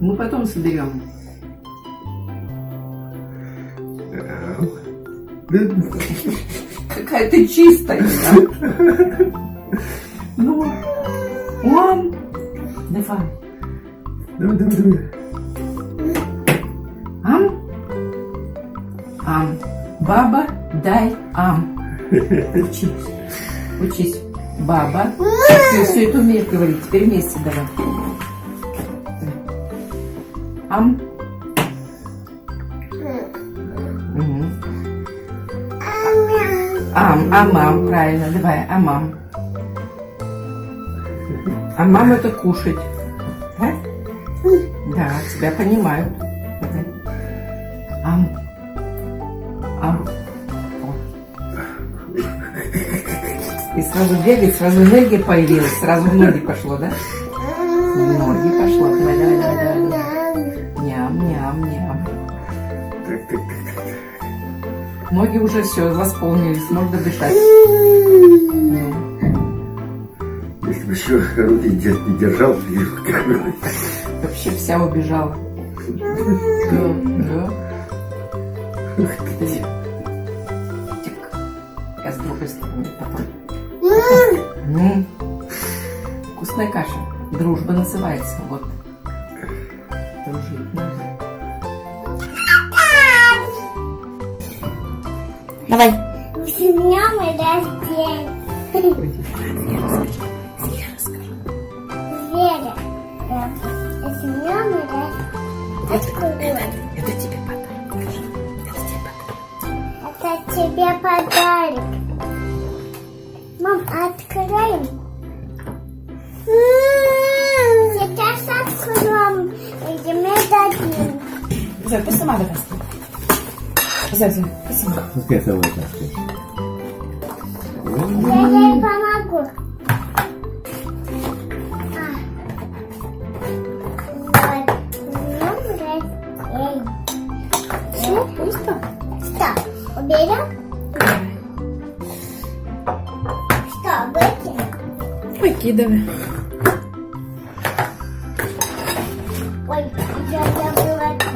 Мы потом соберем. Какая ты чистая. Ну, мам, давай. Давай. Ам. Ам. Баба, дай ам. Учись. Учись. Баба. Ты все это умеешь говорить. Теперь вместе давай. Ам. Угу. Амам, правильно, давай, амам. Амам это кушать. Да? Да, тебя понимают. Давай. Ам. И сразу бегать, сразу энергия появилась, сразу в ноги пошло, да? В ноги пошло. Давай. Ням. Ноги уже все, восполнились, можно дышать. Если бы еще руки не держал, то вообще вся убежала. Да. Я с другой стороны потом. Вкусная каша. Дружба называется. Вот. Дружить надо. Давай. С днем рождения. Веря. С днем рождения. Это тебе подарок. Это тебе подарок. Мам, откроем. Сейчас откроем. Идем один. Зай, ты сама давай. Зай, ты сама. Пускай сама таскает. Я ей помогу. Все, пусто. Стоп. Уберем? Что, выкинем? Выкидывай. Ой, я забыла это.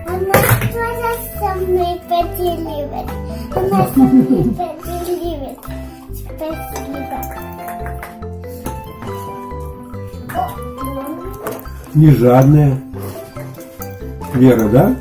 Она тоже со мной поделилась. Она со мной поделилась. Спасибо. Не жадная. Вера, да?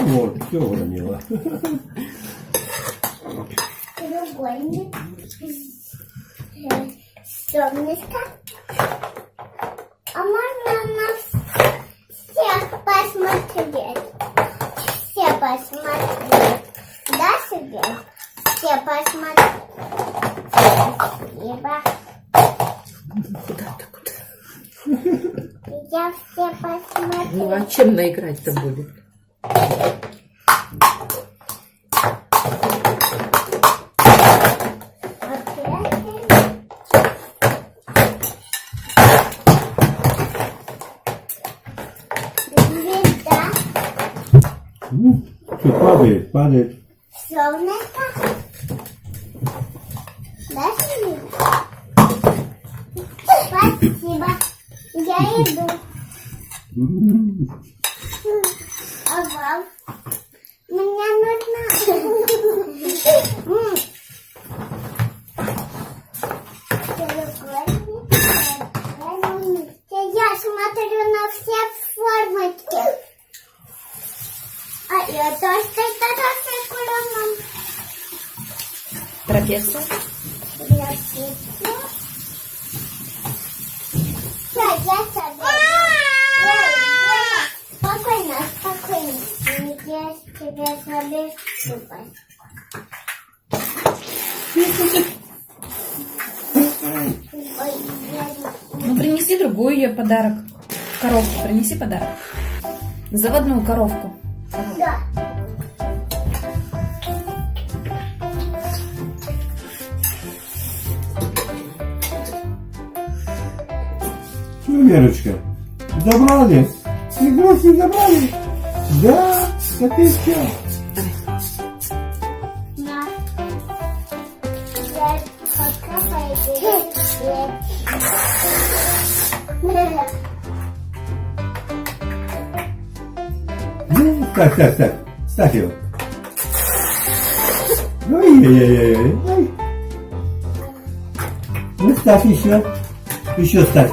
Вот, все уронила. Треугольник. Солнышко. А можно на всех посмотреть? Все посмотреть. Да, себе? Все посмотреть. Спасибо. Куда? Я все посмотрю. Ну, а чем наиграть-то будет? Звезда. Все падает. Солнышко. Да, Сергей? Спасибо. Я иду. А вам? Мне нужно... пиццу. Для пиццы. Да, я спокойно, спокойно. Я тебе соберу. Ой, Ну, принеси другую ее подарок. Коровку принеси подарок. Заводную коровку. да. Ну, Верочка, забрали? Игрушки забрали? Да, так и все. На. Я пока пойду. Так, ставь его. Ой-ой-ой-ой. Ну, ставь еще. Еще ставь.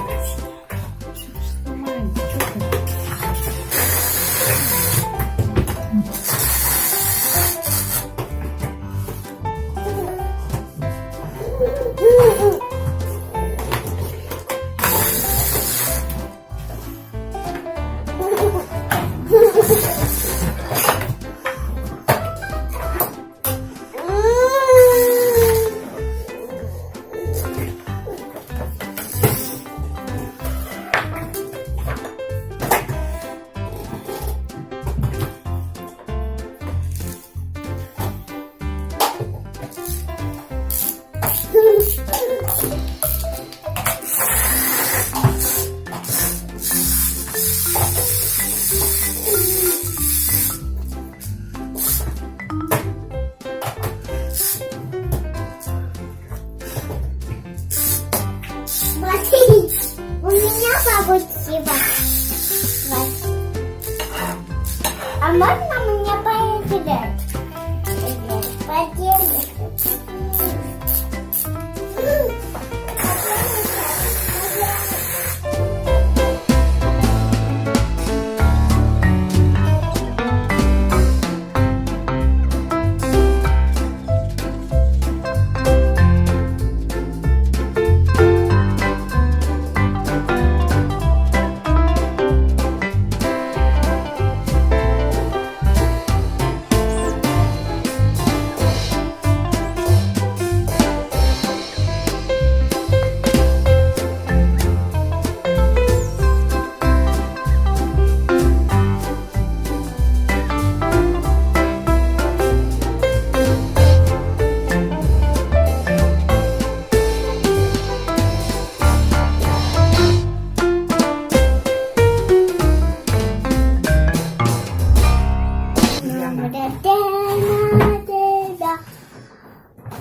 Смотри, у меня получилось. А можно мне поиграть? Поделать.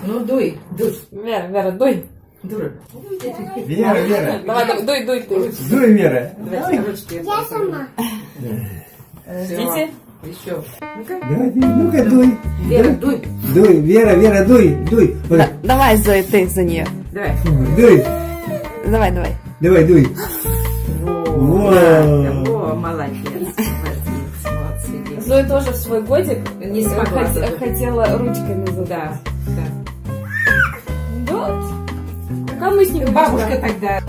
Ну, дуй. Вера, дуй. Дура. Вера. Давай, дуй ты. Дуй, Вера. Давай, ручки. Я сама. Дети. Еще. Ну-ка. Давайте, ну-ка, дуй. Вера, дуй. Дуй, Вера, дуй. Вот так. Давай, Зоя, ты за нее. Давай. Дуй. Давай. Давай, дуй. Во, во, молодец. Молодцы. Зоя тоже в свой годик Не смогла. хотела ручками задать. Да. Да. А мы с ним Бабушка тогда.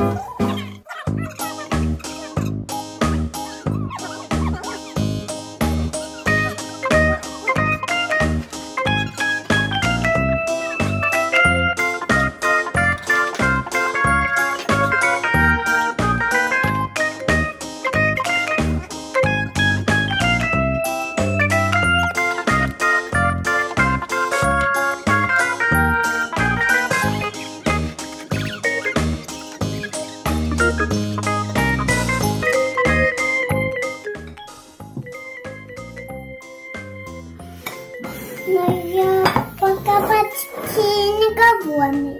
Но я пока почти никого не.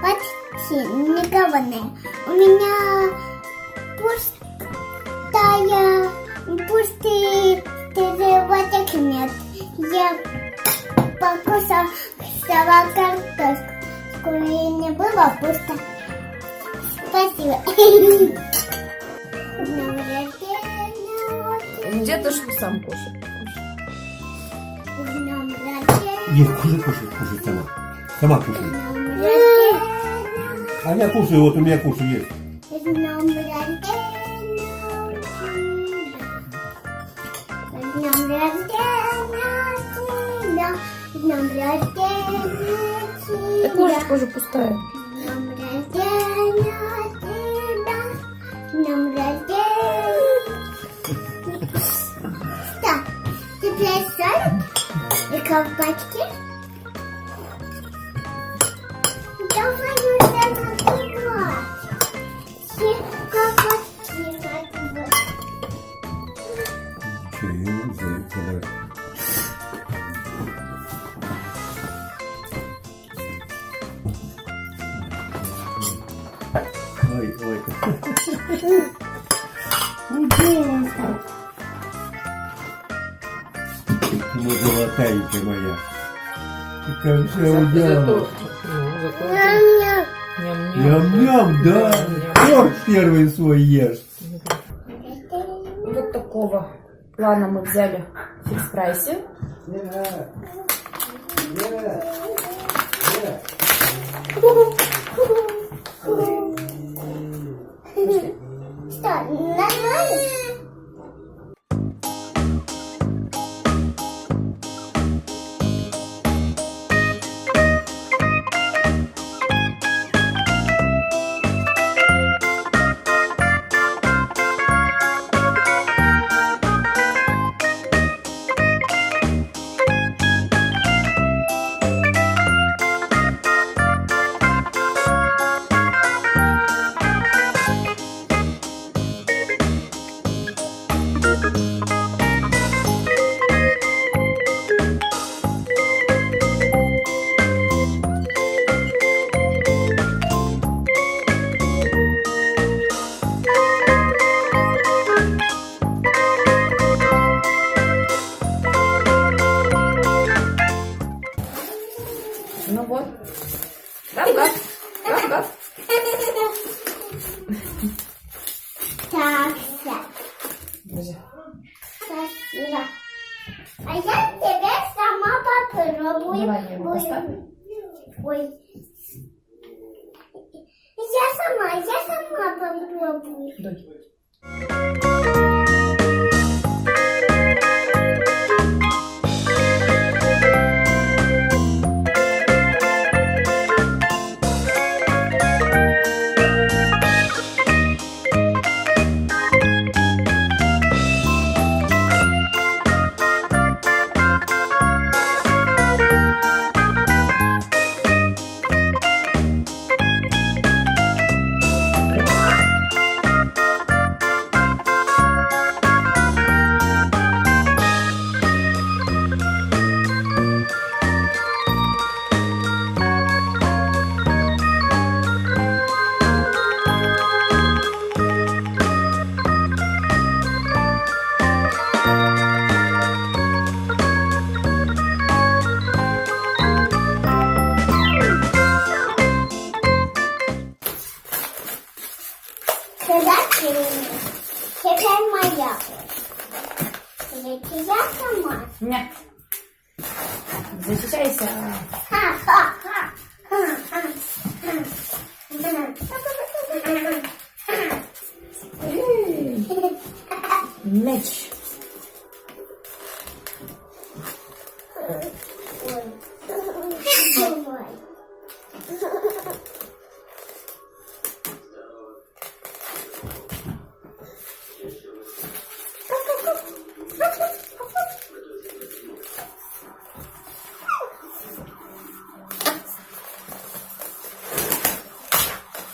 Почти никого не. У меня пустый переводик нет. Я покусала картошку и не было пусто. Спасибо. С днем рождения. Дедушку сам кушает. С днем рождения. Нет, кушай сама. Сама кушай. А я кушаю, вот у меня кушай есть. С днем рождения тебя. С днем рождения Так ложечка уже пустая. С днем рождения тебя. С днем рождения. Так, теперь сыр и колпачки. Давай уже накрывать. Все колпачки накрывать. Чайник, давай. Ой, ой. Ужасно. Ну, золотаенькая моя. Ты как же удалась. Ням-ням, да. Торт первый свой ешь. Вот такого плана мы взяли в фикс-прайсе. Что, нормально? Ну вот. Гав-гав. Гав-гав. Так, так. Спасибо. А я тебе сама попробую. Давай я его поставлю. Ой. Я сама попробую. Дуй. Теперь моя. Я сама. Нет. Защищайся. Мяч.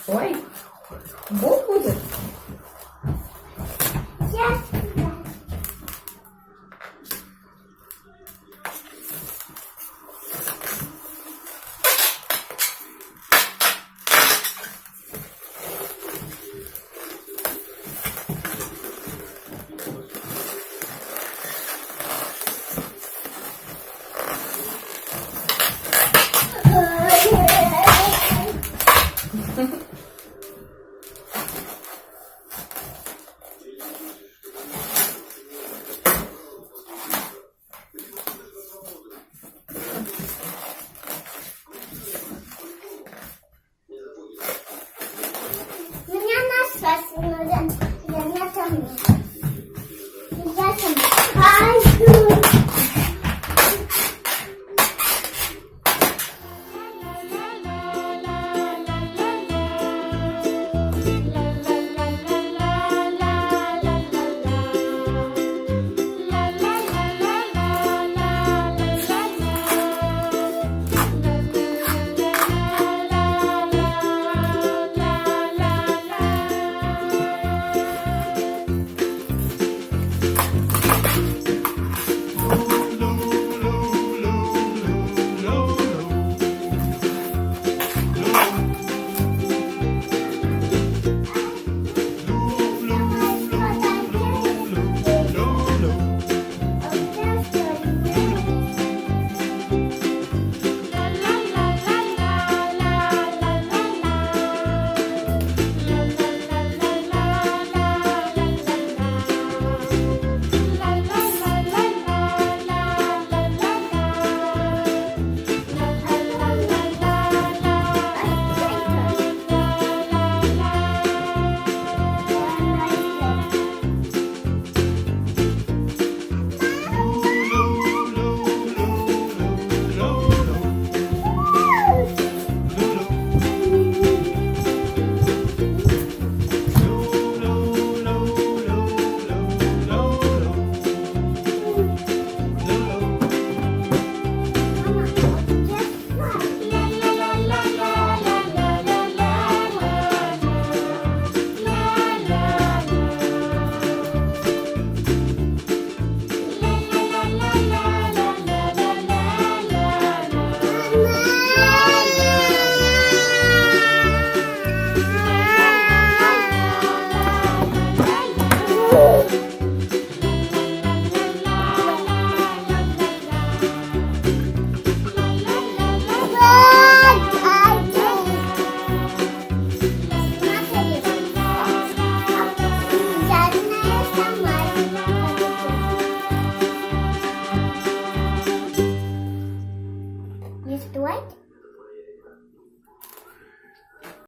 Ой, Бог будет.